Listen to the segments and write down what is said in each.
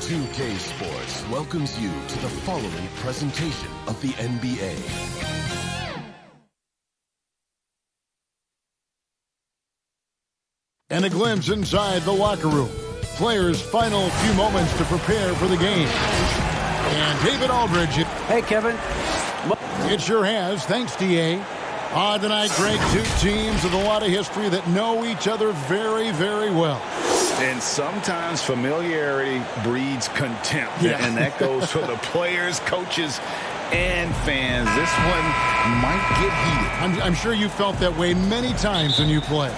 NBA2K Sports welcomes you to the following presentation of the NBA. And a glimpse inside the locker room. Players' final few moments to prepare for the game. And David Aldridge. Hey, Kevin. It sure has. Thanks, D.A. Tonight, Greg, two teams with a lot of history that know each other very, very well. And sometimes familiarity breeds contempt. Yeah. And that goes for the players, coaches, and fans. This one might get heated. I'm sure you felt that way many times when you play.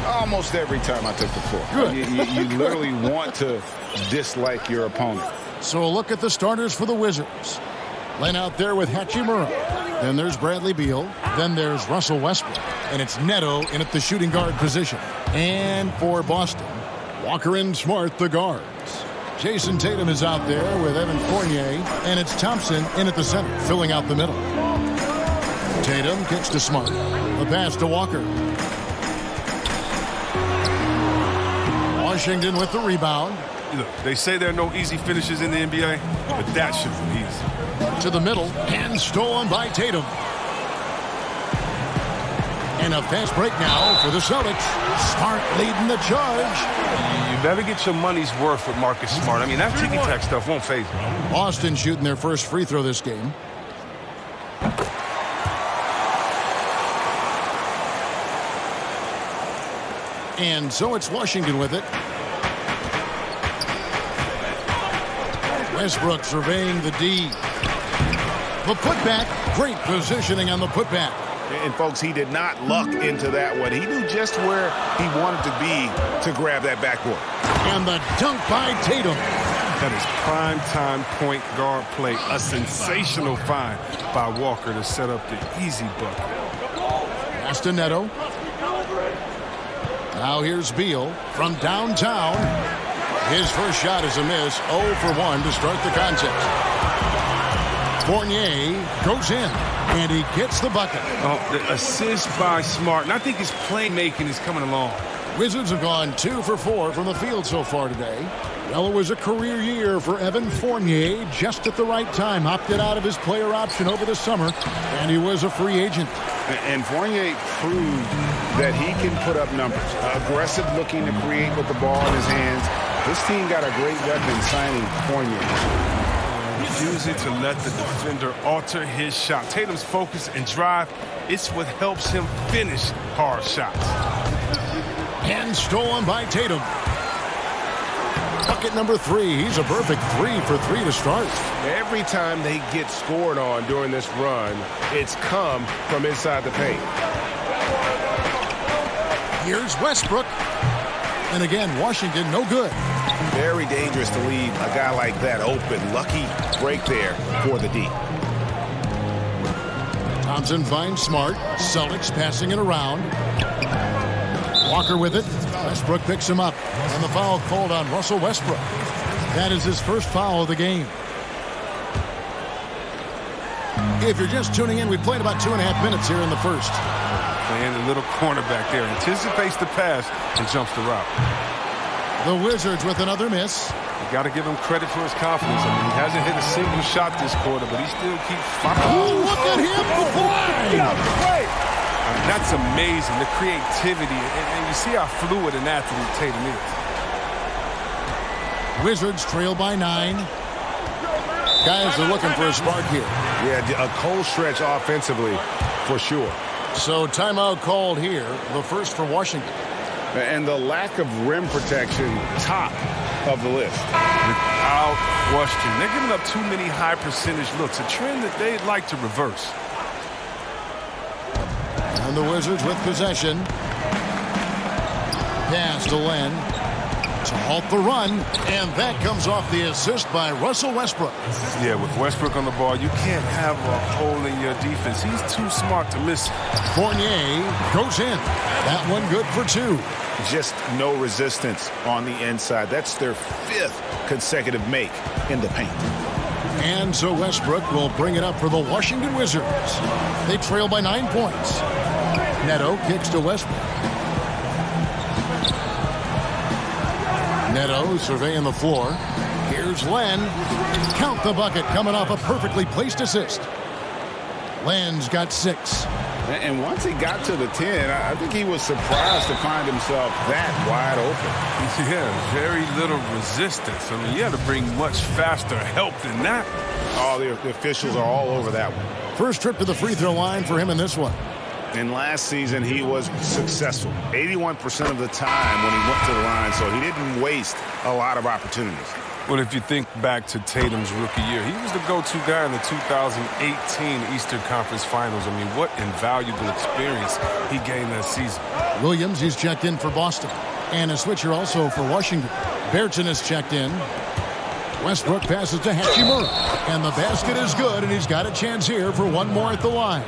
Almost every time I took the floor. Good. You literally want to dislike your opponent. So a look at the starters for the Wizards. Len out there with Hachimura. Then there's Bradley Beal. Then there's Russell Westbrook. And it's Neto in at the shooting guard position. And for Boston, Walker and Smart, the guards. Jason Tatum is out there with Evan Fournier. And it's Thompson in at the center, filling out the middle. Tatum kicks to Smart. The pass to Walker. Washington with the rebound. Look, they say there are no easy finishes in the NBA, but that should be easy. To the middle, and stolen by Tatum. And a fast break now for the Celtics. Smart leading the charge. You better get your money's worth with Marcus Smart. I mean, that ticky-tack stuff won't faze me. Boston shooting their first free throw this game. And so it's Washington with it. Westbrook surveying the D. The putback, great positioning on the putback. And, folks, he did not luck into that one. He knew just where he wanted to be to grab that backboard. And the dunk by Tatum. That is prime-time point guard play. A sensational find by Walker to set up the easy bucket. Pass to Neto. Now here's Beal from downtown. His first shot is a miss. 0 for 1 to start the contest. Fournier goes in, and he gets the bucket. Oh, the assist by Smart, and I think his playmaking is coming along. Wizards have gone 2 for 4 from the field so far today. Well, it was a career year for Evan Fournier, just at the right time. Opted out of his player option over the summer, and he was a free agent. And Fournier proved that he can put up numbers. Aggressive looking to create with the ball in his hands. This team got a great weapon signing Fournier. Refusing to let the defender alter his shot. Tatum's focus and drive, it's what helps him finish hard shots. And stolen by Tatum. Bucket number 3. He's a perfect 3 for 3 to start. Every time they get scored on during this run, it's come from inside the paint. Here's Westbrook. And again, Washington, no good. Very dangerous to leave a guy like that open. Lucky break there for the D. Thompson finds Smart. Celtics passing it around. Walker with it. Westbrook picks him up. And the foul called on Russell Westbrook. That is his first foul of the game. If you're just tuning in, we played about 2.5 minutes here in the first. Playing the little cornerback there. Anticipates the pass and jumps the route. The Wizards with another miss. You got to give him credit for his confidence. I mean, he hasn't hit a single shot this quarter, but he still keeps firing. Oh, look at him fly! I mean, that's amazing, the creativity. And you see how fluid an athlete Tatum is. Wizards trail by 9. Guys are looking for a spark here. Yeah, a cold stretch offensively for sure. So timeout called here, the first for Washington. And the lack of rim protection, top of the list. Without question. They're giving up too many high percentage looks, a trend that they'd like to reverse. And the Wizards with possession. Pass to Len to halt the run, and that comes off the assist by Russell Westbrook. Yeah, with Westbrook on the ball, you can't have a hole in your defense. He's too smart to miss. Fournier goes in. That one good for 2. Just no resistance on the inside. That's their 5th consecutive make in the paint. And so Westbrook will bring it up for the Washington Wizards. They trail by 9 points. Neto kicks to Westbrook. Neto surveying the floor. Here's Len. Count the bucket coming off a perfectly placed assist. Len's got 6. And once he got to the 10, I think he was surprised to find himself that wide open. Yeah, very little resistance. I mean, you had to bring much faster help than that. Oh, the officials are all over that one. First trip to the free throw line for him in this one. And last season, he was successful 81% of the time when he went to the line, so he didn't waste a lot of opportunities. Well, if you think back to Tatum's rookie year, he was the go-to guy in the 2018 Eastern Conference Finals. I mean, what invaluable experience he gained that season. Williams, he's checked in for Boston. And a switcher also for Washington. Berton is checked in. Westbrook passes to Hachimura. And the basket is good, and he's got a chance here for one more at the line.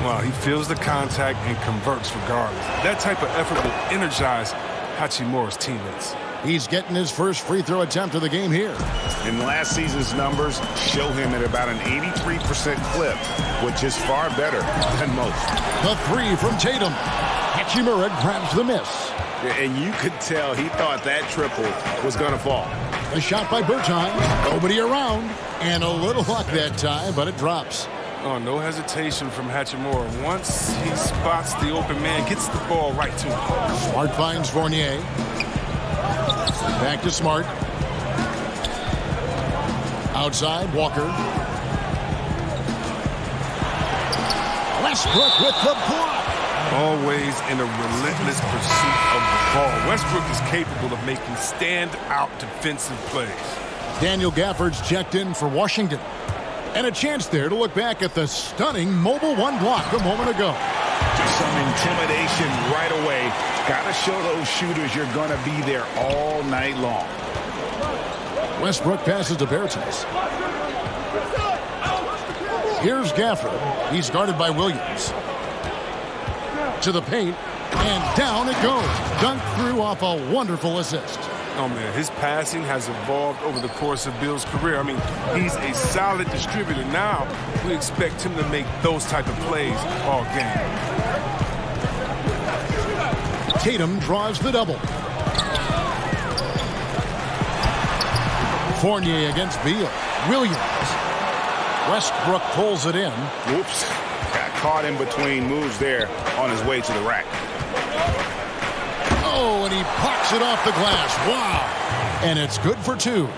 Well, he feels the contact and converts regardless. That type of effort will energize Hachimura's teammates. He's getting his first free throw attempt of the game here. And last season's numbers show him at about an 83% clip, which is far better than most. The 3 from Tatum. Hachimura grabs the miss. And you could tell he thought that triple was going to fall. A shot by Berton. Nobody around. And a little luck that time, but it drops. Oh, no hesitation from Hachimura. Once he spots the open man, gets the ball right to him. Smart finds Fournier. Back to Smart. Outside, Walker. Westbrook with the block. Always in a relentless pursuit of the ball. Westbrook is capable of making stand-out defensive plays. Daniel Gafford's checked in for Washington. And a chance there to look back at the stunning mobile 1 block a moment ago. Some intimidation right away. Got to show those shooters you're going to be there all night long. Westbrook passes to Bertans. Here's Gafford. He's guarded by Williams. To the paint. And down it goes. Dunked through off a wonderful assist. Oh, man, his passing has evolved over the course of Bill's career. I mean, he's a solid distributor. Now we expect him to make those type of plays all game. Tatum draws the double. Fournier against Beal. Williams. Westbrook pulls it in. Whoops. Got caught in between moves there on his way to the rack. Oh, and he pops it off the glass. Wow. And it's good for 2.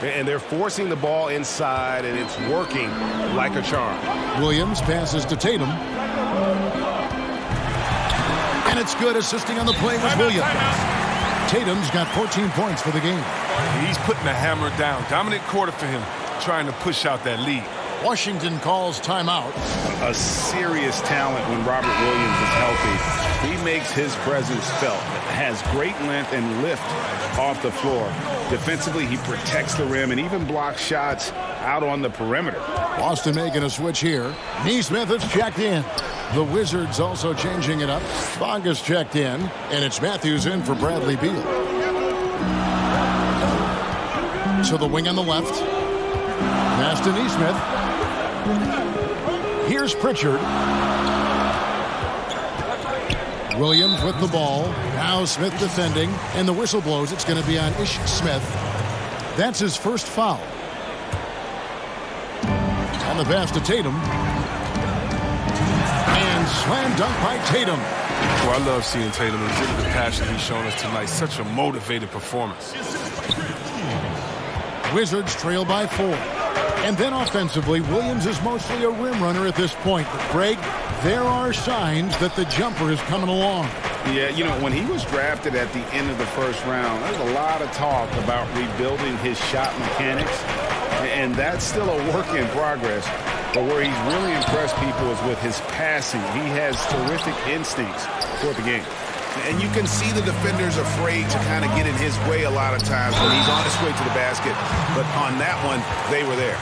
And they're forcing the ball inside, and it's working like a charm. Williams passes to Tatum. And it's good, assisting on the play with Williams. Tatum's got 14 points for the game. He's putting the hammer down. Dominant quarter for him, trying to push out that lead. Washington calls timeout. A serious talent when Robert Williams is healthy. He makes his presence felt. Has great length and lift off the floor. Defensively, he protects the rim and even blocks shots out on the perimeter. Boston making a switch here. Neesmith is checked in. The Wizards also changing it up. Bonga's checked in. And it's Matthews in for Bradley Beal. To the wing on the left. Pass to Neesmith. Here's Pritchard. Williams with the ball. Now Smith defending. And the whistle blows. It's going to be on Ish Smith. That's his first foul. On the pass to Tatum. And slam dunk by Tatum. Well, I love seeing Tatum exhibit the passion he's shown us tonight. Such a motivated performance. Wizards trail by 4. And then offensively, Williams is mostly a rim runner at this point. But Greg, there are signs that the jumper is coming along. Yeah, you know, when he was drafted at the end of the first round, there's a lot of talk about rebuilding his shot mechanics. And that's still a work in progress. But where he's really impressed people is with his passing. He has terrific instincts for the game. And you can see the defenders afraid to kind of get in his way a lot of times when he's on his way to the basket. But on that one, they were there.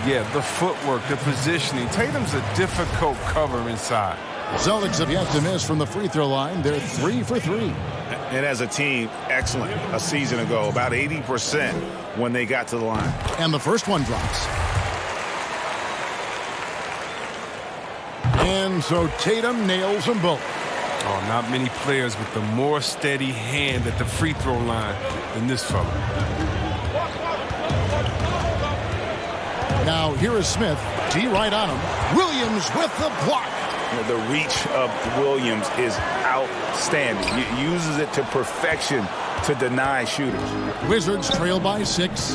Yeah, the footwork, the positioning. Tatum's a difficult cover inside. Celtics have yet to miss from the free throw line. They're 3 for 3. And as a team, excellent. A season ago, about 80% when they got to the line. And the first one drops. And so Tatum nails them both. Oh, not many players with the more steady hand at the free throw line than this fella. Now here is Smith. D right on him. Williams with the block. The reach of Williams is outstanding. He uses it to perfection to deny shooters. Wizards trail by 6.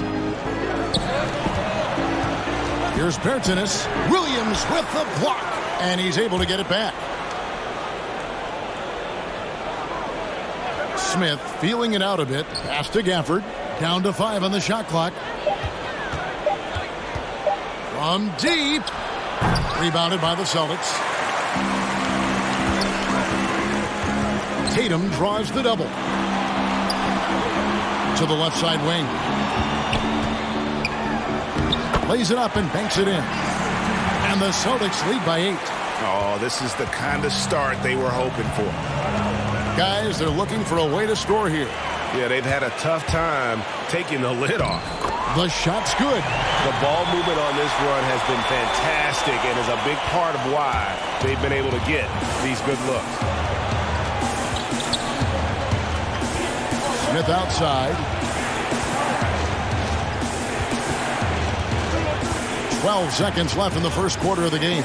Here's Bertanis. Williams with the block. And he's able to get it back. Smith feeling it out a bit. Pass to Gafford. Down to 5 on the shot clock. From deep. Rebounded by the Celtics. Tatum draws the double. To the left side wing. Lays it up and banks it in. And the Celtics lead by 8. Oh, this is the kind of start they were hoping for. Guys, they're looking for a way to score here. Yeah, they've had a tough time taking the lid off. The shot's good. The ball movement on this run has been fantastic and is a big part of why they've been able to get these good looks. Smith outside. 12 seconds left in the first quarter of the game.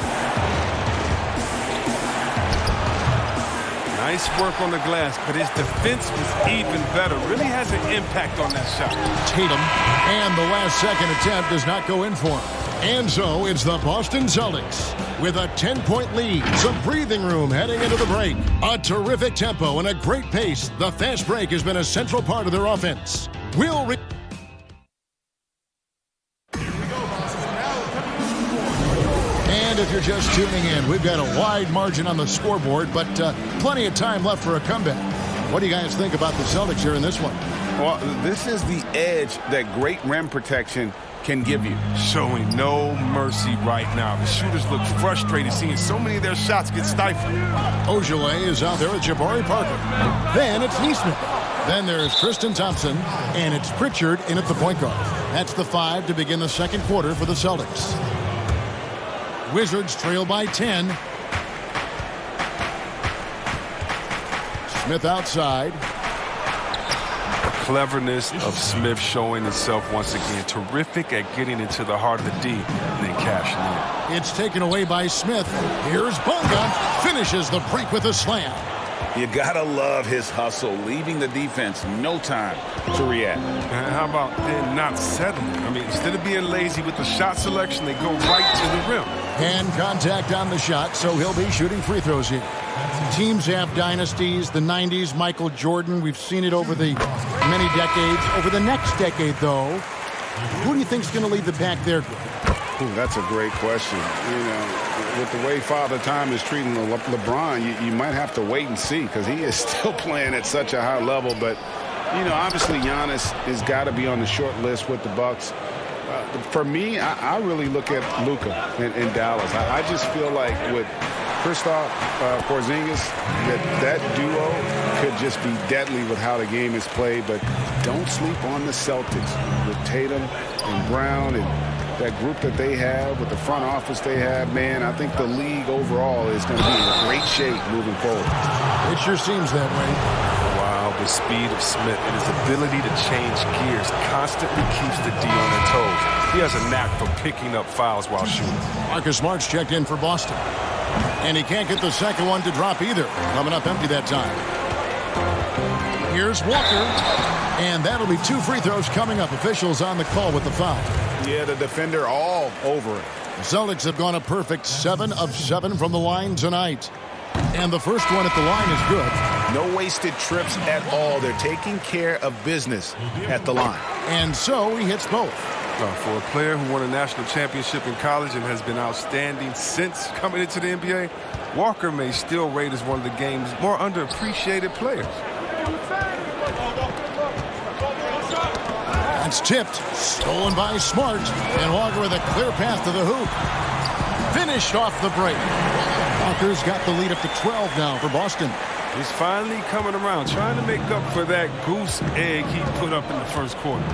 Nice work on the glass, but his defense was even better. Really has an impact on that shot. Tatum, and the last second attempt does not go in for him. And so it's the Boston Celtics with a 10-point lead. Some breathing room heading into the break. A terrific tempo and a great pace. The fast break has been a central part of their offense. And if you're just tuning in, we've got a wide margin on the scoreboard, but plenty of time left for a comeback. What do you guys think about the Celtics here in this one? Well, this is the edge that great rim protection can give you. Showing no mercy right now. The shooters look frustrated seeing so many of their shots get stifled. Ojale is out there with Jabari Parker. Then it's Neesmith. Then there's Tristan Thompson, and it's Pritchard in at the point guard. That's the 5 to begin the second quarter for the Celtics. Wizards trail by 10. Smith outside. The cleverness of Smith showing itself once again. Terrific at getting into the heart of the D and then cashing in. It's taken away by Smith. Here's Bonga. Finishes the break with a slam. You gotta love his hustle, leaving the defense no time to react. And how about then not settling? I mean, instead of being lazy with the shot selection, they go right to the rim. Hand contact on the shot, so he'll be shooting free throws here. Teams have dynasties, the 90s, Michael Jordan. We've seen it over the many decades. Over the next decade, though, who do you think is going to lead the pack there, Greg? Ooh, that's a great question. You know, with the way Father Time is treating LeBron, you might have to wait and see because he is still playing at such a high level. But, you know, obviously Giannis has got to be on the short list with the Bucks. For me, I really look at Luka in Dallas. I just feel like with Kristaps Porzingis, that duo could just be deadly with how the game is played. But don't sleep on the Celtics with Tatum and Brown and that group that they have with the front office they have. Man, I think the league overall is going to be in great shape moving forward. It sure seems that way. Wow, the speed of Smith and his ability to change gears constantly keeps the D on their toes. He has a knack for picking up fouls while shooting. Marcus Smart's checked in for Boston. And he can't get the second one to drop either. Coming up empty that time. Here's Walker. And that'll be 2 free throws coming up. Officials on the call with the foul. Yeah, the defender all over it. The Celtics have gone a perfect 7 of 7 from the line tonight. And the first one at the line is good. No wasted trips at all. They're taking care of business at the line. And so he hits both. For a player who won a national championship in college and has been outstanding since coming into the NBA, Walker may still rate as one of the game's more underappreciated players. It's tipped, stolen by Smart, and Walker with a clear path to the hoop. Finished off the break. Walker's got the lead up to 12 now for Boston. He's finally coming around, trying to make up for that goose egg he put up in the first quarter.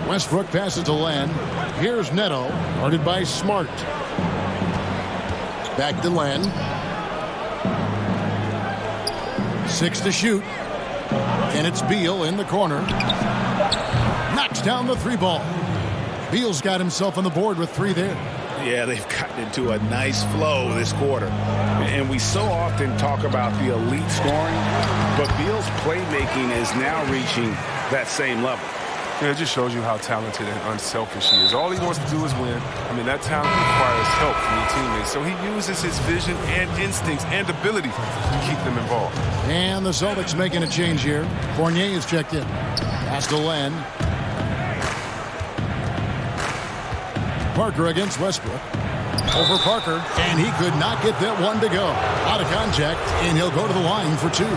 Westbrook passes to Len. Here's Neto, guarded by Smart. Back to Len. 6 to shoot. And it's Beal in the corner. Knocks down the three ball. Beal's got himself on the board with 3 there. Yeah, they've gotten into a nice flow this quarter. And we so often talk about the elite scoring, but Beal's playmaking is now reaching that same level. Yeah, it just shows you how talented and unselfish he is. All he wants to do is win. I mean, that talent requires help from your teammates. So he uses his vision and instincts and ability to keep them involved. And the Celtics making a change here. Fournier is checked in. Pass to Len. Parker against Westbrook. Over Parker, and he could not get that one to go. Out of contact, and he'll go to the line for 2.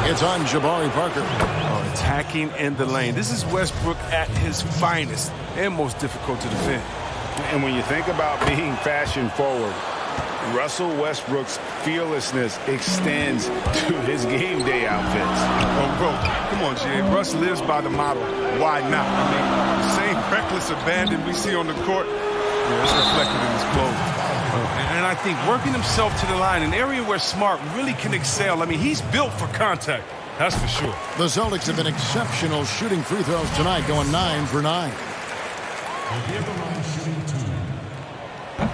It's on Jabari Parker. Attacking in the lane. This is Westbrook at his finest and most difficult to defend. And when you think about being fashion forward, Russell Westbrook's fearlessness extends to his game day outfits. Oh, bro, come on, Jay. Russ lives by the motto, why not? I mean, the same reckless abandon we see on the court, yeah, it's reflected in his clothes. And I think working himself to the line, an area where Smart really can excel. I mean, he's built for contact. That's for sure. The Celtics have been exceptional shooting free throws tonight, going 9 for 9.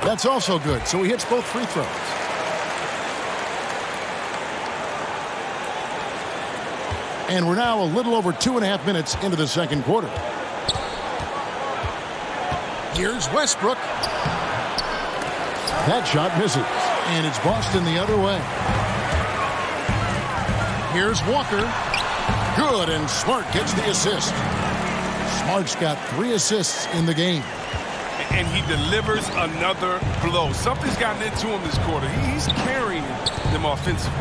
That's also good, so he hits both free throws. And we're now a little over 2.5 minutes into the second quarter. Here's Westbrook. That shot misses, and it's Boston the other way. Here's Walker. Good, and Smart gets the assist. Smart's got 3 assists in the game. And he delivers another blow. Something's gotten into him this quarter. He's carrying them offensively.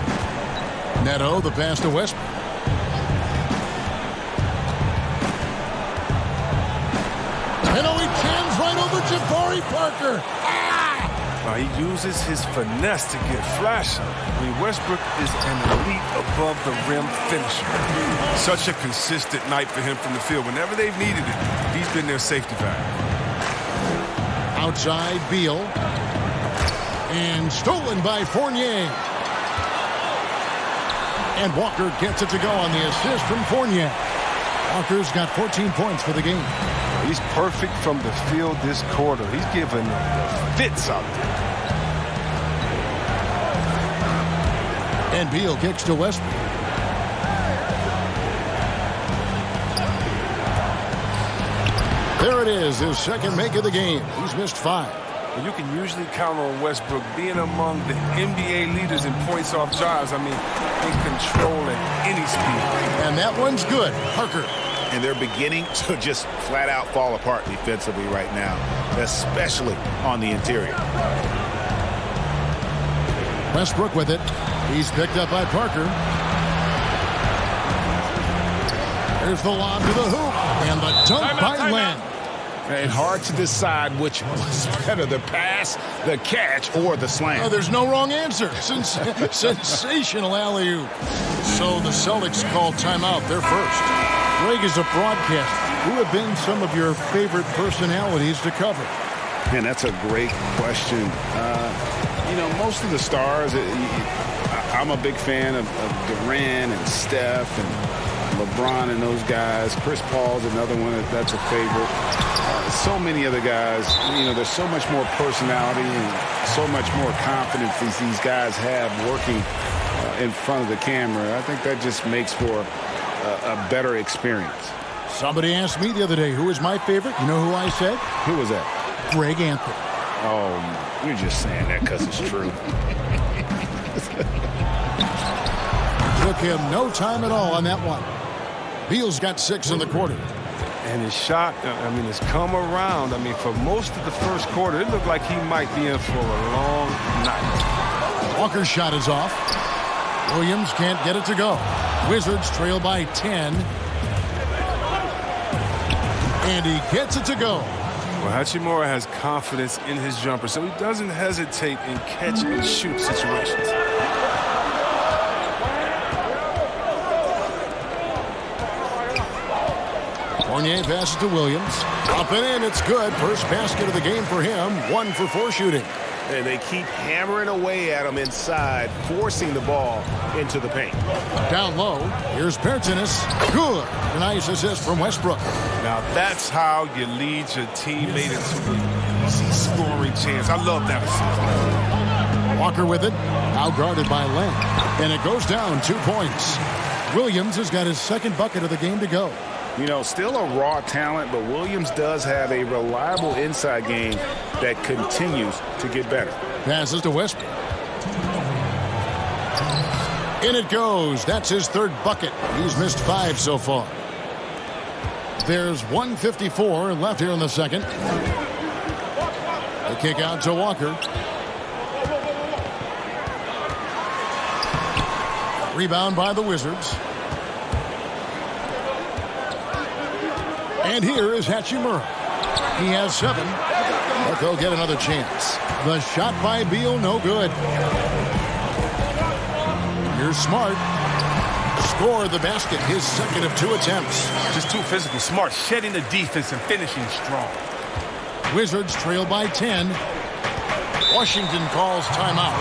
Neto, the pass to Westbrook. And he jams right over Jabari Parker. He uses his finesse to get flashy. I mean, Westbrook is an elite above-the-rim finisher. Such a consistent night for him from the field. Whenever they've needed it, he's been their safety valve. Outside, Beal. And stolen by Fournier. And Walker gets it to go on the assist from Fournier. Walker's got 14 points for the game. He's perfect from the field this quarter. He's giving the fits out there. And Beal kicks to Westbrook. There it is, his second make of the game. He's missed 5. And you can usually count on Westbrook being among the NBA leaders in points off drives. I mean, in control at any speed. And that one's good. Parker. And they're beginning to just flat out fall apart defensively right now, especially on the interior. Westbrook with it. He's picked up by Parker. There's the lob to the hoop. And the dunk by Len. And hard to decide which was better, the pass, the catch, or the slam. Oh, there's no wrong answer. Sensational alley-oop. So the Celtics call timeout. They're first. Greg, is a broadcaster, who have been some of your favorite personalities to cover? Man, that's a great question. You know, most of the stars, I'm a big fan of Durant and Steph and LeBron and those guys. Chris Paul's another one that's a favorite. So many other guys, you know, there's so much more personality and so much more confidence these guys have working in front of the camera. I think that just makes for a better experience. Somebody asked me the other day, who is my favorite? You know who I said? Who was that? Greg Anthony. Oh, you're just saying that because it's true. Took him no time at all on that one. Beal's got 6 in the quarter. And his shot, I mean, has come around. I mean, for most of the first quarter, it looked like he might be in for a long night. Walker's shot is off. Williams can't get it to go. Wizards trail by 10. And he gets it to go. Well, Hachimura has confidence in his jumper, so he doesn't hesitate in catch-and-shoot situations. Fournier passes to Williams. Up and in, it's good. First basket of the game for him. 1 for 4 shooting. And they keep hammering away at him inside, forcing the ball into the paint. Down low, here's Bertans. Good. A nice assist from Westbrook. Now that's how you lead your teammate into a scoring chance. I love that assist. Walker with it. Now guarded by Len. And it goes down 2 points. Williams has got his second bucket of the game to go. You know, still a raw talent, but Williams does have a reliable inside game that continues to get better. Passes to Westbrook. In it goes. That's his third bucket. He's missed 5 so far. There's 1:54 left here in the second. The kick out to Walker. Rebound by the Wizards. And here is Hachimura. He has 7, but they'll get another chance. The shot by Beal, no good. Here's Smart. Scored the basket, his second of 2 attempts. Just too physical. Smart, shedding the defense and finishing strong. Wizards trail by 10. Washington calls timeout.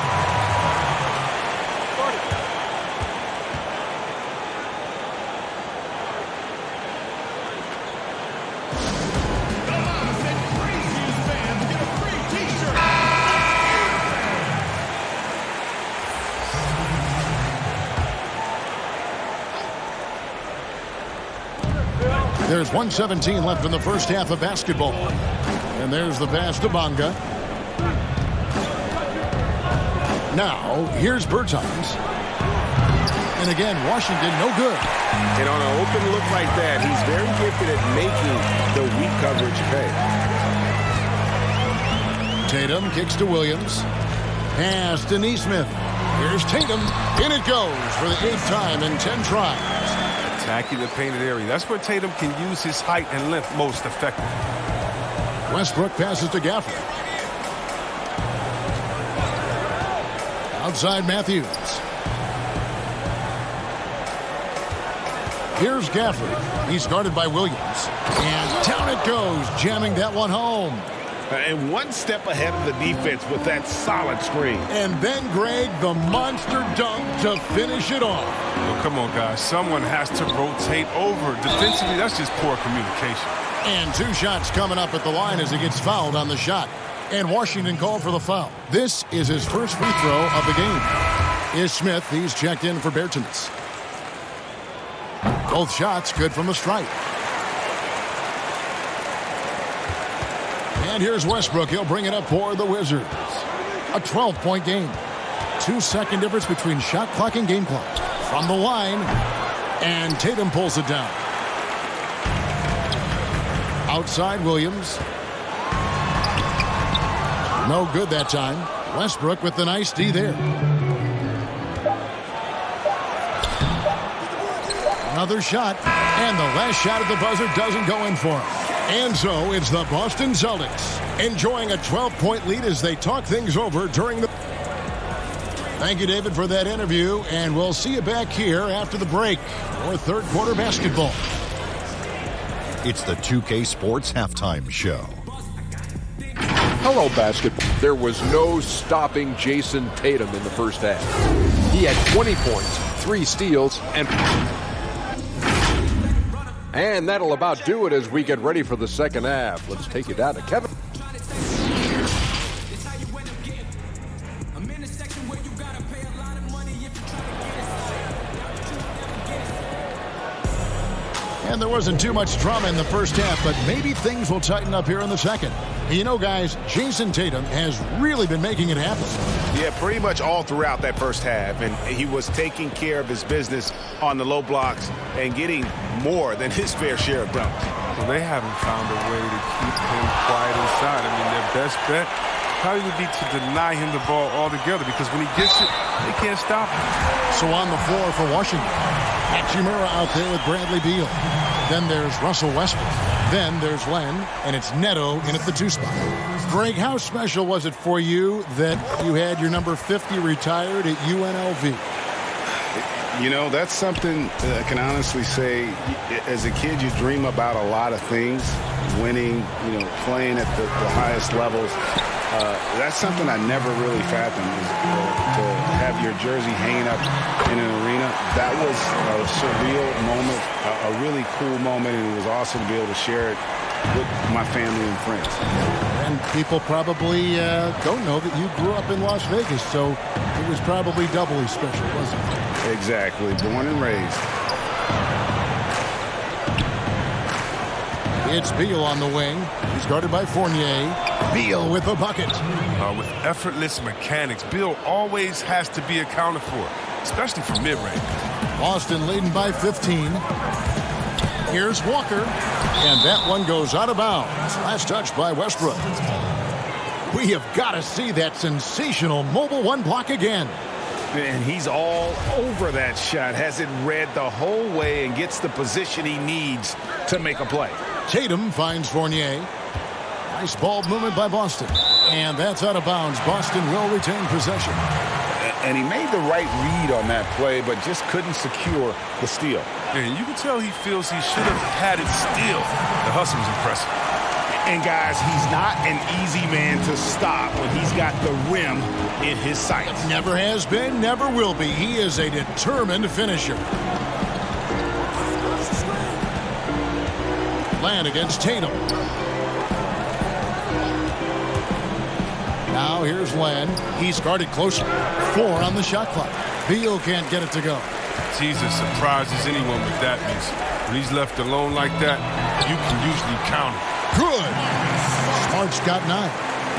There's 1:17 left in the first half of basketball. And there's the pass to Bonga. Now, here's Bertans. And again, Washington, no good. And on an open look like that, he's very gifted at making the weak coverage pay. Tatum kicks to Williams. Pass to Nesmith. Here's Tatum. In it goes for the 8th time in 10 tries. Attacking the painted area. That's where Tatum can use his height and length most effectively. Westbrook passes to Gafford. Outside Matthews. Here's Gafford. He's guarded by Williams. And down it goes, jamming that one home. And one step ahead of the defense with that solid screen. And then, Greg, the monster dunk to finish it off. Well, come on, guys. Someone has to rotate over. Defensively, that's just poor communication. And 2 shots coming up at the line as he gets fouled on the shot. And Washington called for the foul. This is his first free throw of the game. Is Smith. He's checked in for Bertans. Both shots good from the stripe. And here's Westbrook. He'll bring it up for the Wizards. A 12-point game. 2-second difference between shot clock and game clock. From the line. And Tatum pulls it down. Outside Williams. No good that time. Westbrook with the nice D there. Another shot. And the last shot at the buzzer doesn't go in for him. And so it's the Boston Celtics enjoying a 12-point lead as they talk things over during the... Thank you, David, for that interview. And we'll see you back here after the break for third quarter basketball. It's the 2K Sports Halftime Show. Hello, basketball. There was no stopping Jason Tatum in the first half. He had 20 points, 3 steals, and that'll about do it as we get ready for the second half. Let's take you down to Kevin. And there wasn't too much drama in the first half, but maybe things will tighten up here in the second. You know, guys, Jason Tatum has really been making it happen. Yeah, pretty much all throughout that first half. And he was taking care of his business on the low blocks and getting more than his fair share of dunks. Well, they haven't found a way to keep him quiet inside. I mean, their best bet probably would be to deny him the ball altogether because when he gets it, they can't stop him. So on the floor for Washington, Hachimura out there with Bradley Beal. Then there's Russell Westbrook. Then there's Len, and it's Neto in at the 2 spot. Greg, how special was it for you that you had your number 50 retired at UNLV? You know, that's something I can honestly say. As a kid, you dream about a lot of things, winning, you know, playing at the highest levels. That's something I never really fathomed, is to have your jersey hanging up in an arena. That was a surreal moment, a really cool moment, and it was awesome to be able to share it with my family and friends. And people probably don't know that you grew up in Las Vegas, so it was probably doubly special, wasn't it? Exactly. Born and raised. It's Beal on the wing. He's guarded by Fournier. Beal with the bucket. With effortless mechanics, Beal always has to be accounted for, especially from mid-range. Boston leading by 15. Here's Walker. And that one goes out of bounds. Last touch by Westbrook. We have got to see that sensational mobile one block again. And he's all over that shot. Has it read the whole way and gets the position he needs to make a play. Tatum finds Fournier. Nice ball movement by Boston. And that's out of bounds. Boston will retain possession. And he made the right read on that play, but just couldn't secure the steal. And you can tell he feels he should have had it still. The hustle was impressive. And guys, he's not an easy man to stop when he's got the rim in his sights. Never has been, never will be. He is a determined finisher. Land against Tatum. Now here's Len. He's guarded closer. 4 on the shot clock. Beal can't get it to go. Jesus surprises anyone with that miss. When he's left alone like that, you can usually count it. Good. Smart's got 9.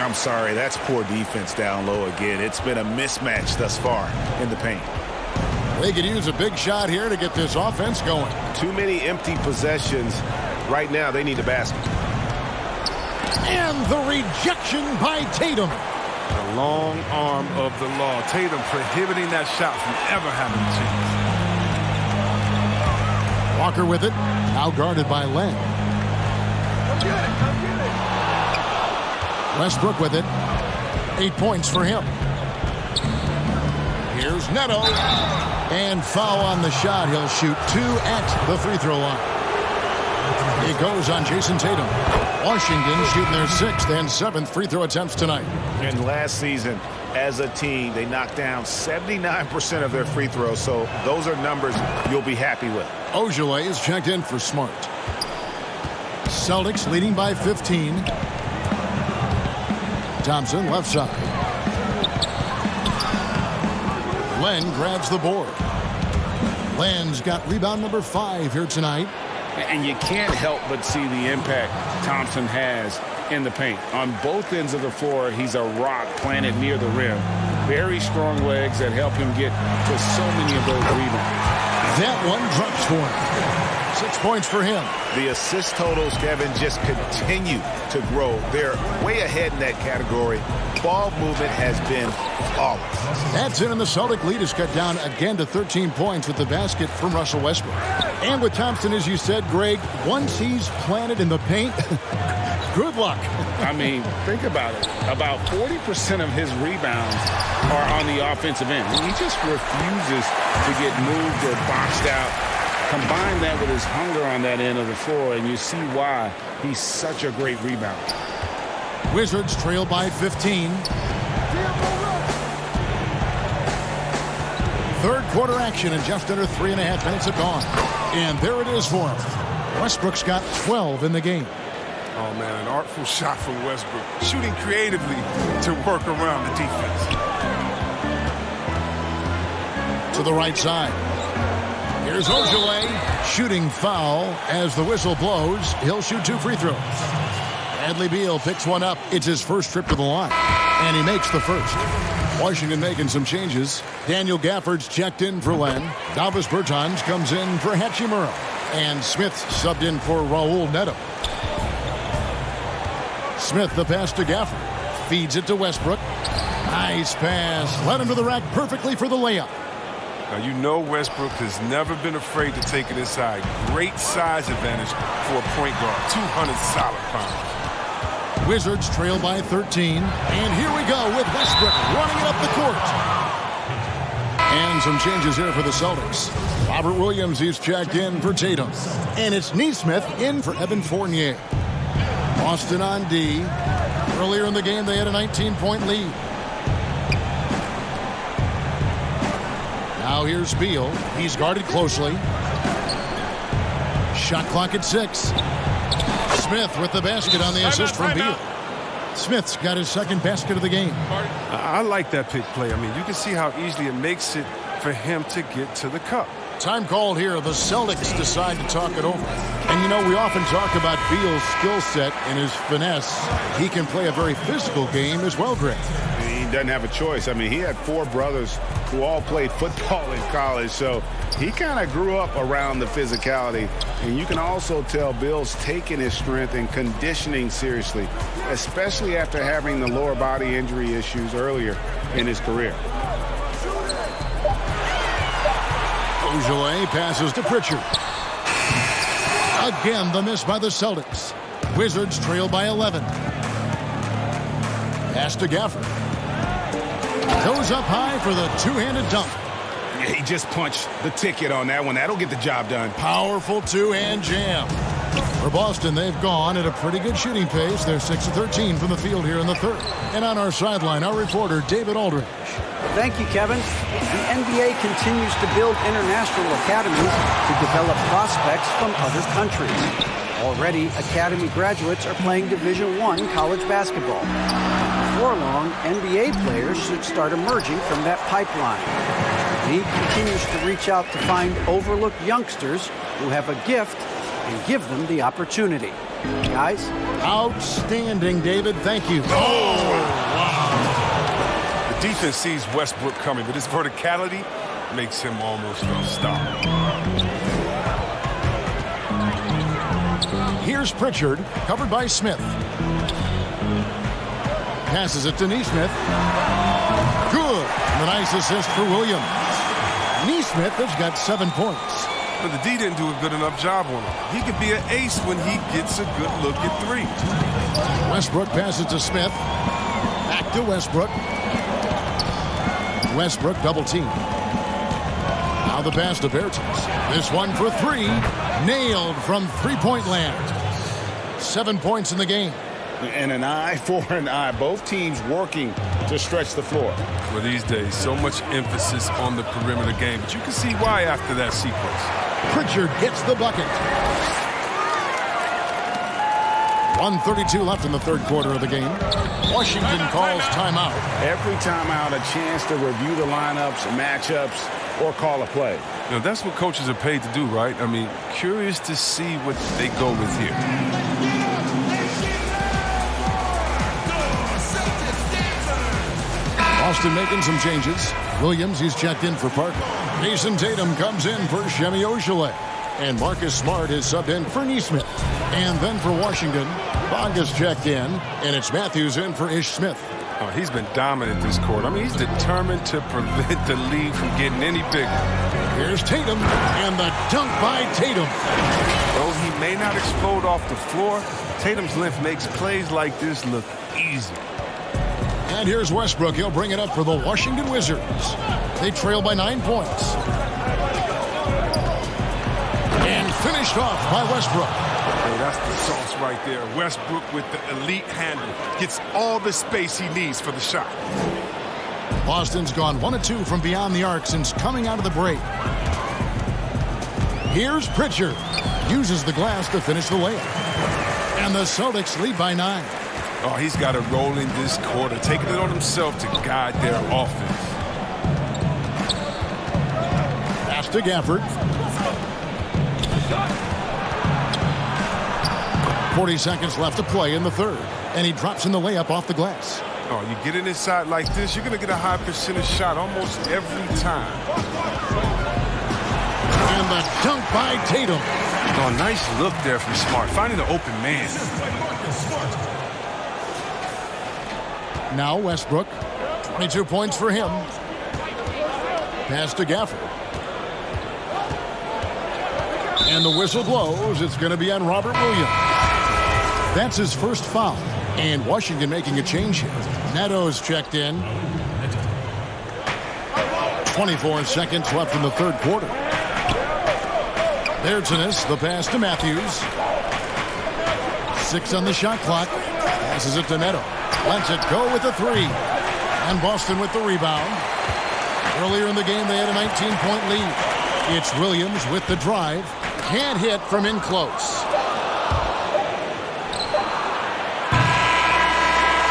I'm sorry, that's poor defense down low again. It's been a mismatch thus far in the paint. They could use a big shot here to get this offense going. Too many empty possessions. Right now, they need a basket. And the rejection by Tatum. The long arm of the law. Tatum prohibiting that shot from ever having a chance. Walker with it. Now guarded by Len. Westbrook with it. 8 points for him. Here's Neto. And foul on the shot. He'll shoot 2 at the free throw line. It goes on Jason Tatum. Washington shooting their 6th and 7th free throw attempts tonight. And last season, as a team, they knocked down 79% of their free throws, so those are numbers you'll be happy with. Ojale is checked in for Smart. Celtics leading by 15. Thompson left side. Len grabs the board. Len's got rebound number 5 here tonight. And you can't help but see the impact Thompson has in the paint. On both ends of the floor, he's a rock planted near the rim. Very strong legs that help him get to so many of those rebounds. That one drops for him. 6 points for him. The assist totals, Kevin, just continue to grow. They're way ahead in that category. Ball movement has been flawless. That's it, and the Celtic lead is cut down again to 13 points with the basket from Russell Westbrook. And with Thompson, as you said, Greg, once he's planted in the paint, good luck. I mean, think about it. About 40% of his rebounds are on the offensive end. He just refuses to get moved or boxed out. Combine that with his hunger on that end of the floor, and you see why he's such a great rebounder. Wizards trail by 15. Third quarter action in just under 3.5 minutes have gone. And there it is for him. Westbrook's got 12 in the game. Oh, man, an artful shot from Westbrook. Shooting creatively to work around the defense. To the right side. Here's Ojale. Shooting foul as the whistle blows. He'll shoot 2 free throws. Bradley Beal picks one up. It's his first trip to the line. And he makes the first. Washington making some changes. Daniel Gafford's checked in for Len. Davis Bertans comes in for Hachimura. And Smith subbed in for Raul Neto. Smith the pass to Gafford. Feeds it to Westbrook. Nice pass. Led him to the rack perfectly for the layup. Now, you know Westbrook has never been afraid to take it inside. Great size advantage for a point guard. 200 solid pounds. Wizards trail by 13. And here we go with Westbrook running it up the court. And some changes here for the Celtics. Robert Williams, he's checked in for Tatum. And it's Nesmith in for Evan Fournier. Boston on D. Earlier in the game, they had a 19-point lead. Now here's Beal. He's guarded closely. Shot clock at 6. Smith with the basket on the assist from Beal. Smith's got his second basket of the game. I like that pick play. I mean, you can see how easily it makes it for him to get to the cup. Time called here. The Celtics decide to talk it over. And, you know, we often talk about Beal's skill set and his finesse. He can play a very physical game as well, Greg. He doesn't have a choice. I mean, he had 4 brothers who all played football in college, so he kind of grew up around the physicality. And you can also tell Bill's taking his strength and conditioning seriously, especially after having the lower body injury issues earlier in his career. Ojale passes to Pritchard. Again, the miss by the Celtics. Wizards trail by 11. Pass to Gafford. Goes up high for the two-handed dunk. Yeah, he just punched the ticket on that one. That'll get the job done. Powerful two-hand jam. For Boston, they've gone at a pretty good shooting pace. They're 6 of 13 from the field here in the third. And on our sideline, our reporter, David Aldridge. Thank you, Kevin. The NBA continues to build international academies to develop prospects from other countries. Already, academy graduates are playing Division I college basketball. Before long, NBA players should start emerging from that pipeline. The league continues to reach out to find overlooked youngsters who have a gift and give them the opportunity. Guys? Outstanding, David. Thank you. Oh, wow. The defense sees Westbrook coming, but his verticality makes him almost unstoppable. Here's Pritchard, covered by Smith. Passes it to Nesmith. Good. And a nice assist for Williams. Nesmith has got 7 points. But the D didn't do a good enough job on him. He could be an ace when he gets a good look at 3. Westbrook passes to Smith. Back to Westbrook. Westbrook double team. Now the pass to Bertans. This one for 3. Nailed from three-point land. 7 points in the game. And an eye for an eye. Both teams working to stretch the floor. Well, these days, so much emphasis on the perimeter game. But you can see why after that sequence. Pritchard gets the bucket. 1:32 left in the third quarter of the game. Washington calls timeout. Every timeout, a chance to review the lineups, matchups, or call a play. You know, that's what coaches are paid to do, right? I mean, curious to see what they go with here. Boston making some changes. Williams, he's checked in for Parker. Jason Tatum comes in for Shemi Ojale. And Marcus Smart is subbed in for Nesmith. And then for Washington, Bonga's checked in. And it's Matthews in for Ish Smith. Oh, he's been dominant this quarter. I mean, he's determined to prevent the lead from getting any bigger. Here's Tatum, and the dunk by Tatum. Though he may not explode off the floor, Tatum's length makes plays like this look easy. And here's Westbrook. He'll bring it up for the Washington Wizards. They trail by 9 points. And finished off by Westbrook. Oh, that's the sauce right there. Westbrook with the elite handle. Gets all the space he needs for the shot. Boston's gone 1 of 2 from beyond the arc since coming out of the break. Here's Pritchard. Uses the glass to finish the layup. And the Celtics lead by 9. Oh, he's got a role in this quarter, taking it on himself to guide their offense. Pass to Gafford. 40 seconds left to play in the third. And he drops in the layup off the glass. Oh, you get it inside like this, you're going to get a high percentage shot almost every time. And the dunk by Tatum. Oh, nice look there from Smart, finding the open man. Now Westbrook. 22 points for him. Pass to Gafford. And the whistle blows. It's going to be on Robert Williams. That's his first foul. And Washington making a change here. Neto's checked in. 24 seconds left in the third quarter. Bertans, the pass to Matthews. 6 on the shot clock. Passes it to Neto. Lets it go with the three. And Boston with the rebound. Earlier in the game, they had a 19-point lead. It's Williams with the drive. Can't hit from in close.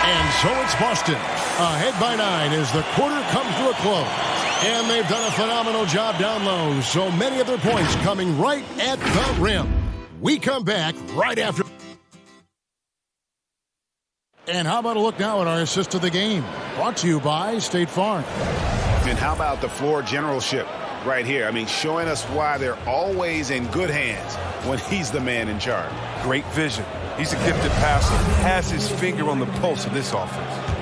And so it's Boston. Ahead by 9 as the quarter comes to a close. And they've done a phenomenal job down low. So many of their points coming right at the rim. We come back right after. And how about a look now at our assist of the game? Brought to you by State Farm. And how about the floor generalship right here? I mean, showing us why they're always in good hands when he's the man in charge. Great vision. He's a gifted passer. Has his finger on the pulse of this offense.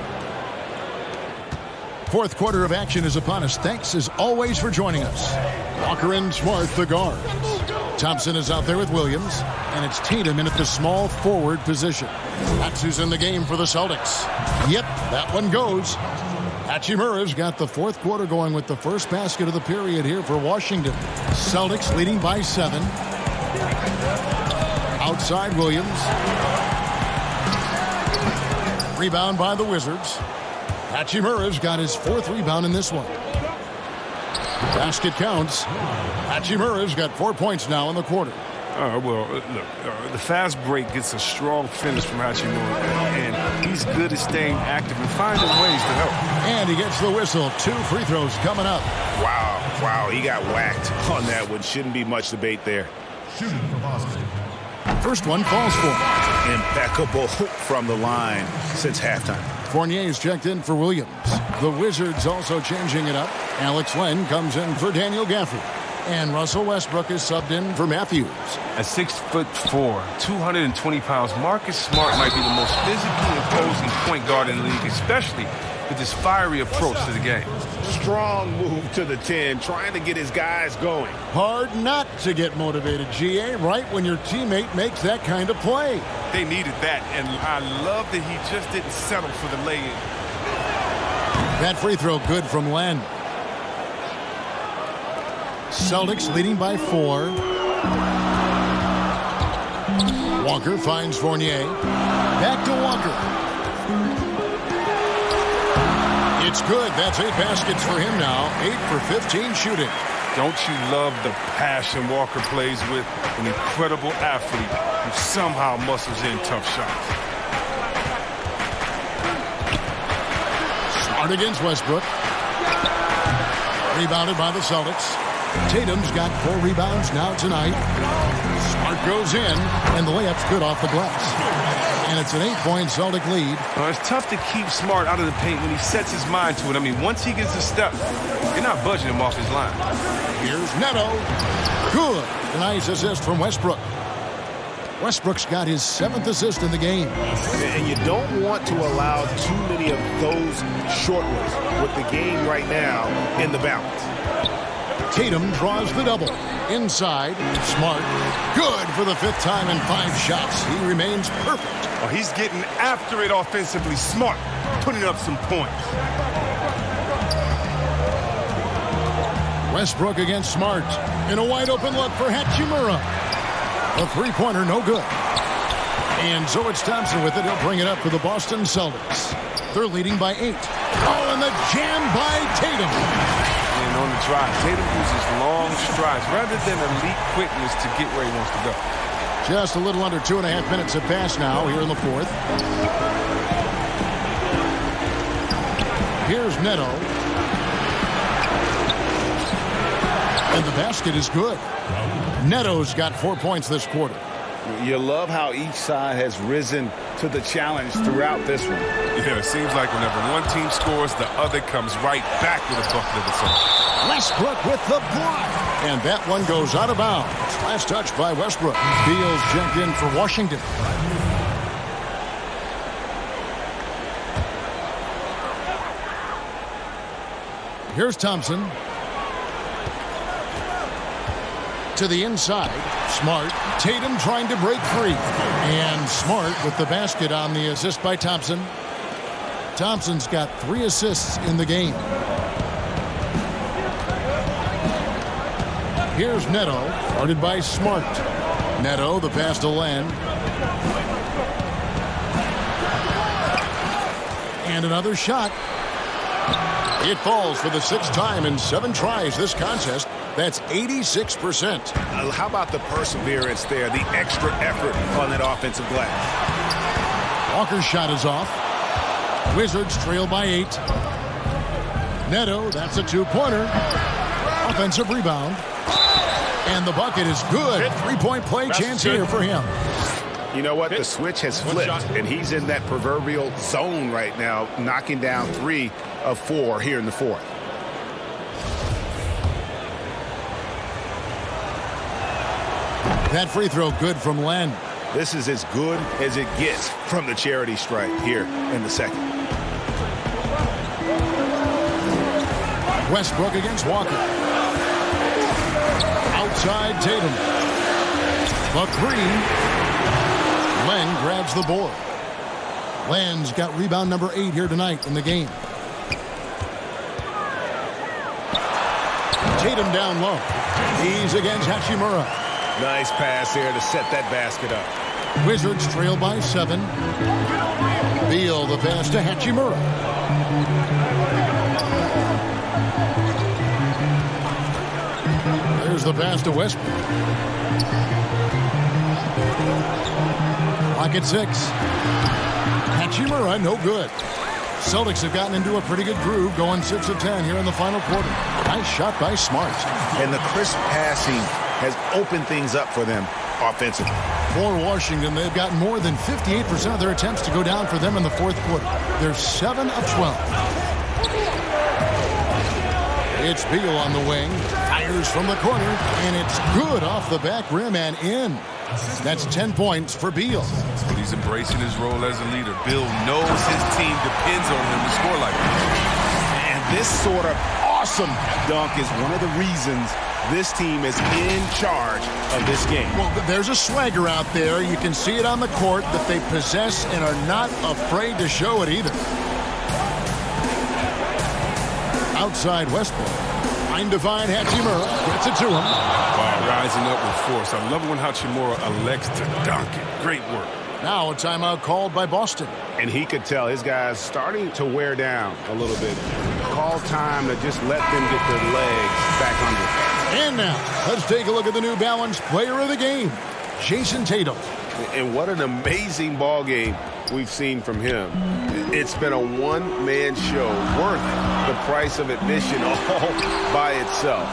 Fourth quarter of action is upon us. Thanks as always for joining us. Walker and Smart, the guards. Thompson is out there with Williams, and it's Tatum in at the small forward position. That's who's in the game for the Celtics. Yep, that one goes. Hachimura's got the fourth quarter going with the first basket of the period here for Washington. Celtics leading by 7. Outside Williams. Rebound by the Wizards. Hachimura's got his 4th rebound in this one. Basket counts. Hachimura's got 4 points now in the quarter. The fast break gets a strong finish from Hachimura, and he's good at staying active and finding ways to help. And he gets the whistle. 2 free throws coming up. Wow, he got whacked on that one. Shouldn't be much debate there. Shooting for Boston. First one falls for him. Impeccable from the line since halftime. Fournier's checked in for Williams. The Wizards also changing it up. Alex Len comes in for Daniel Gafford. And Russell Westbrook is subbed in for Matthews. At 6'4", 220 pounds, Marcus Smart might be the most physically imposing point guard in the league, especially with his fiery approach to the game. Strong move to the 10, trying to get his guys going. Hard not to get motivated, GA, right when your teammate makes that kind of play. They needed that, and I love that he just didn't settle for the lay-in. That free throw good from Len. Celtics leading by 4. Walker finds Fournier. Back to Walker. It's good. That's 8 baskets for him now. 8 for 15 shooting. Don't you love the passion Walker plays with? An incredible athlete who somehow muscles in tough shots. Smart against Westbrook. Rebounded by the Celtics. Tatum's got 4 rebounds now tonight. Smart goes in, and the layup's good off the glass. And it's an 8-point Celtic lead. It's tough to keep Smart out of the paint when he sets his mind to it. I mean, once he gets a step, you're not budging him off his line. Here's Neto. Good. A nice assist from Westbrook. Westbrook's got his 7th assist in the game. And you don't want to allow too many of those short ones with the game right now in the balance. Tatum draws the double. Inside, Smart. Good for the 5th time in 5 shots. He remains perfect. Oh, he's getting after it offensively. Smart, putting up some points. Westbrook against Smart. In a wide open look for Hachimura. A 3-pointer, no good. And so it's Thompson with it. He'll bring it up for the Boston Celtics. They're leading by 8. Oh, and the jam by Tatum. And on the drive, Tatum uses long strides rather than elite quickness to get where he wants to go. Just a little under 2.5 minutes have passed now here in the 4th. Here's Neto. And the basket is good. Neto's got 4 points this quarter. You love how each side has risen to the challenge throughout this one. Yeah, it seems like whenever one team scores, the other comes right back with a bucket of its own. Westbrook with the block. And that one goes out of bounds. Last touch by Westbrook. Beal's jumped in for Washington. Here's Thompson. To the inside. Smart. Tatum trying to break free. And Smart with the basket on the assist by Thompson. Thompson's got 3 assists in the game. Here's Neto, guarded by Smart. Neto, the pass to Len. And another shot. It falls for the 6th time in 7 tries this contest. That's 86%. How about the perseverance there, the extra effort on that offensive glass? Walker's shot is off. Wizards trail by 8. Neto, that's a 2-pointer. Offensive rebound. And the bucket is good. 3-point play chance here for him. You know what? The switch has flipped, and he's in that proverbial zone right now, knocking down 3 of 4 here in the 4th. That free throw good from Len. This is as good as it gets from the charity stripe here in the 2nd. Westbrook against Walker. Outside Tatum. The 3. Len grabs the board. Len's got rebound number 8 here tonight in the game. Tatum down low. He's against Hachimura. Nice pass here to set that basket up. Wizards trail by 7. Beal the pass to Hachimura. There's the pass to Westbrook. Clock at 6. Hachimura, no good. Celtics have gotten into a pretty good groove, going 6 of 10 here in the final quarter. Nice shot by Smart. And the crisp passing has opened things up for them offensively. For Washington, they've got more than 58% of their attempts to go down for them in the 4th quarter. They're 7 of 12. It's Beal on the wing. Fires from the corner, and it's good off the back rim and in. That's 10 points for Beal. But he's embracing his role as a leader. Bill knows his team depends on him to score like that. And this sort of awesome dunk is one of the reasons this team is in charge of this game. Well, there's a swagger out there. You can see it on the court that they possess and are not afraid to show it either. Outside Westbrook. Trying to find Hachimura. Gets it to him. Wow, rising up with force. I love when Hachimura elects to dunk it. Great work. Now a timeout called by Boston. And he could tell his guys starting to wear down a little bit. Call time to just let them get their legs back under. And now, let's take a look at the New Balance player of the game, Jason Tatum. And what an amazing ball game we've seen from him. It's been a one-man show worth the price of admission all by itself.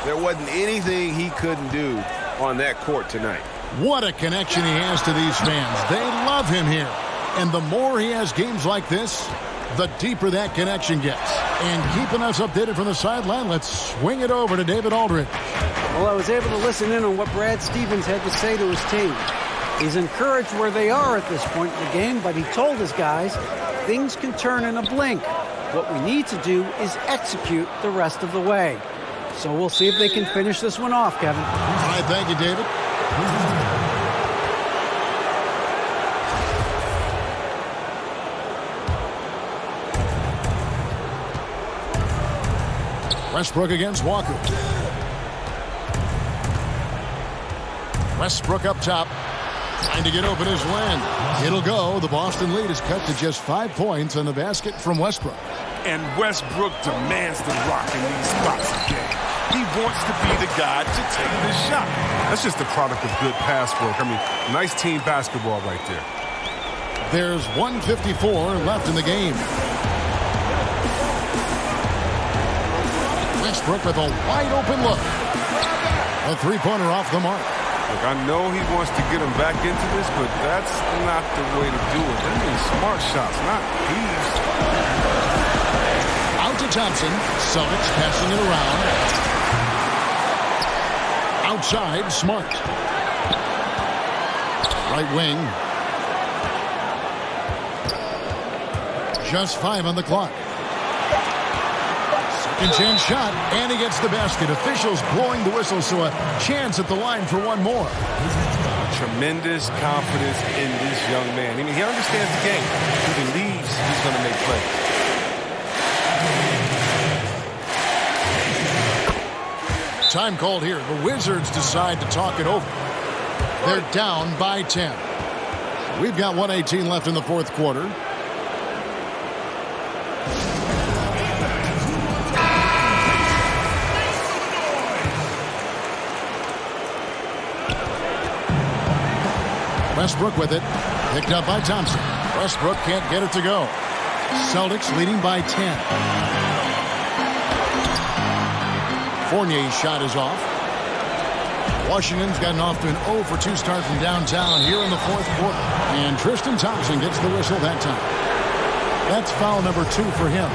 There wasn't anything he couldn't do on that court tonight. What a connection he has to these fans. They love him here. And the more he has games like this, the deeper that connection gets. And keeping us updated from the sideline, let's swing it over to David Aldridge. Well, I was able to listen in on what Brad Stevens had to say to his team. He's encouraged where they are at this point in the game, but he told his guys things can turn in a blink. What we need to do is execute the rest of the way. So we'll see if they can finish this one off, Kevin. All right, thank you, David. Westbrook against Walker. Westbrook up top. Trying to get open his Len. It'll go. The Boston lead is cut to just 5 points on the basket from Westbrook. And Westbrook demands the rock in these spots again. He wants to be the guy to take this shot. That's just the product of good pass work. I mean, nice team basketball right there. There's 1:54 left in the game. Westbrook with a wide open look. A three-pointer off the mark. Look, I know he wants to get him back into this, but that's not the way to do it. I mean, smart shots, not these. Out to Thompson. Celtics passing it around. Outside, Smart. Right wing. Just 5 on the clock. Second chance shot, and he gets the basket. Officials blowing the whistle, so a chance at the line for one more. Tremendous confidence in this young man. I mean, he understands the game. He believes he's going to make plays. Time called here. The Wizards decide to talk it over. They're down by 10. We've got 1:18 left in the fourth quarter. Westbrook with it. Picked up by Thompson. Westbrook can't get it to go. Celtics leading by 10. Fournier's shot is off. Washington's gotten off to an 0 for 2 start from downtown here in the fourth quarter. And Tristan Thompson gets the whistle that time. That's foul number 2 for him.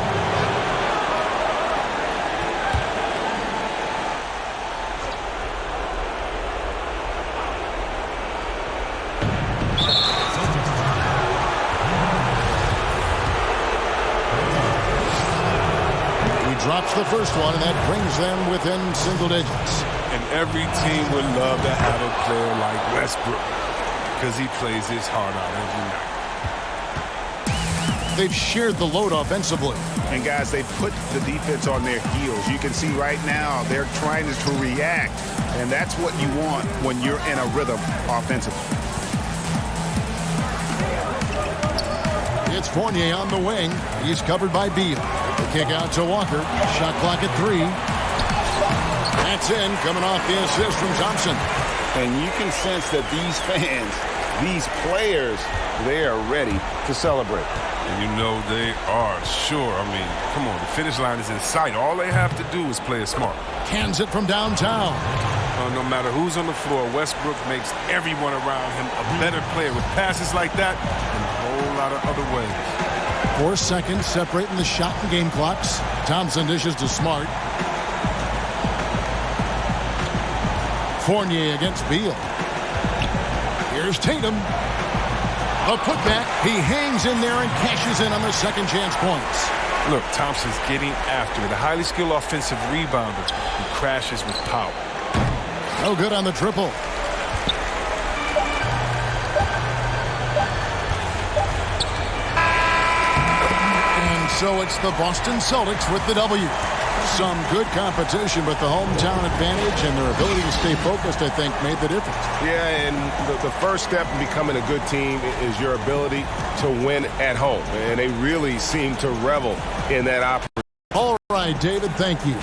Drops the first one, and that brings them within single digits. And every team would love to have a player like Westbrook because he plays his heart out every night. They've shared the load offensively. And, guys, they've put the defense on their heels. You can see right now they're trying to react, and that's what you want when you're in a rhythm offensively. It's Fournier on the wing. He's covered by Beal. The kick out to Walker. Shot clock at 3. That's in, coming off the assist from Thompson. And you can sense that these fans, these players, they are ready to celebrate. And you know they are, sure. I mean, come on, the finish line is in sight. All they have to do is play it smart. Cans it from downtown. No matter who's on the floor, Westbrook makes everyone around him a better player with passes like that and a whole lot of other ways. 4 seconds separating the shot and game clocks. Thompson dishes to Smart. Fournier against Beal. Here's Tatum. A putback. He hangs in there and cashes in on the second chance points. Look, Thompson's getting after it. A highly skilled offensive rebounder who crashes with power. No good on the triple. So it's the Boston Celtics with the W. Some good competition, but the hometown advantage and their ability to stay focused, I think, made the difference. Yeah, and the first step in becoming a good team is your ability to win at home. And they really seem to revel in that opportunity. All right, David, thank you.